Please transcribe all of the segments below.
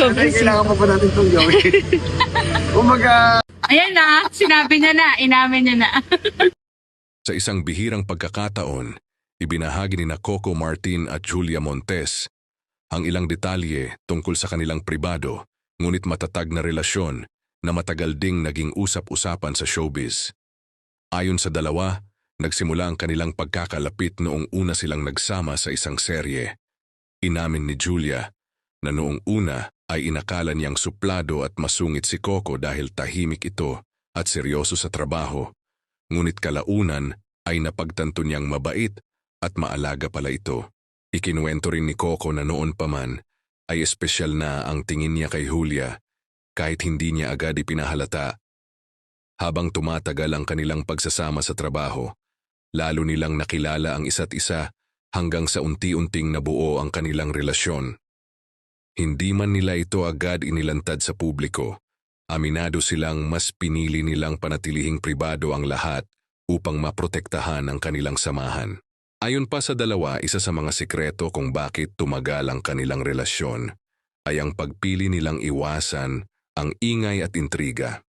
Sobrang Kailangan pa ba natin itong gawin? Umaga. Ayan na, sinabi niya na, inamin niya na. Sa isang bihirang pagkakataon, ibinahagi ni Coco Martin at Julia Montes ang ilang detalye tungkol sa kanilang pribado, ngunit matatag na relasyon na matagal ding naging usap-usapan sa showbiz. Ayon sa dalawa, nagsimula ang kanilang pagkakalapit noong una silang nagsama sa isang serye. Inamin ni Julia na noong una ay inakala niyang suplado at masungit si Coco dahil tahimik ito at seryoso sa trabaho. Ngunit kalaunan ay napagtanto niyang mabait at maalaga pala ito. Ikinuwento rin ni Coco na noon pa man ay espesyal na ang tingin niya kay Julia kahit hindi niya agad ipinahalata. Habang tumatagal ang kanilang pagsasama sa trabaho, lalo nilang nakilala ang isa't isa hanggang sa unti-unting nabuo ang kanilang relasyon. Hindi man nila ito agad inilantad sa publiko, aminado silang mas pinili nilang panatilihing pribado ang lahat upang maprotektahan ang kanilang samahan. Ayon pa sa dalawa, isa sa mga sikreto kung bakit tumagal ang kanilang relasyon ay ang pagpili nilang iwasan ang ingay at intriga.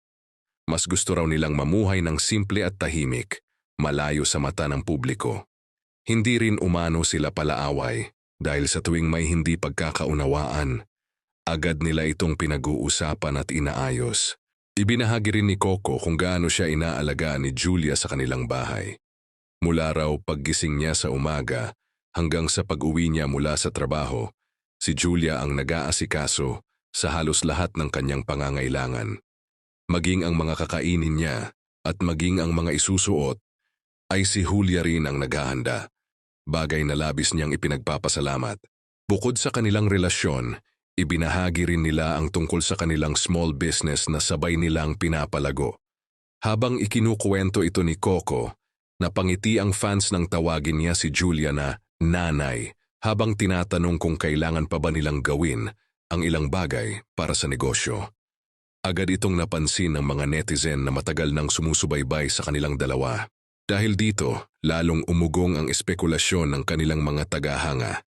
Mas gusto raw nilang mamuhay ng simple at tahimik, malayo sa mata ng publiko. Hindi rin umano sila palaaway dahil sa tuwing may hindi pagkakaunawaan, agad nila itong pinag-uusapan at inaayos. Ibinahagi rin ni Coco kung gaano siya inaalagaan ni Julia sa kanilang bahay. Mula raw paggising niya sa umaga hanggang sa pag-uwi niya mula sa trabaho, si Julia ang nag-aasikaso sa halos lahat ng kanyang pangangailangan. Maging ang mga kakainin niya at maging ang mga isusuot, ay si Julia rin ang naghahanda. Bagay na labis niyang ipinagpapasalamat. Bukod sa kanilang relasyon, ibinahagi rin nila ang tungkol sa kanilang small business na sabay nilang pinapalago. Habang ikinukuwento ito ni Coco, napangiti ang fans nang tawagin niya si Julia na nanay habang tinatanong kung kailangan pa ba nilang gawin ang ilang bagay para sa negosyo. Agad itong napansin ng mga netizen na matagal nang sumusubaybay sa kanilang dalawa. Dahil dito, lalong umugong ang espekulasyon ng kanilang mga tagahanga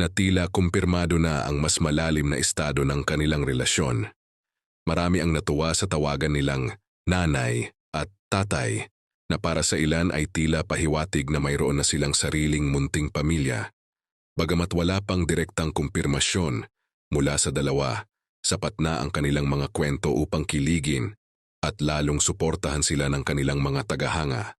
na tila kumpirmado na ang mas malalim na estado ng kanilang relasyon. Marami ang natuwa sa tawagan nilang nanay at tatay na para sa ilan ay tila pahiwatig na mayroon na silang sariling munting pamilya. Bagamat wala pang direktang kumpirmasyon mula sa dalawa, sapat na ang kanilang mga kwento upang kiligin at lalong suportahan sila ng kanilang mga tagahanga.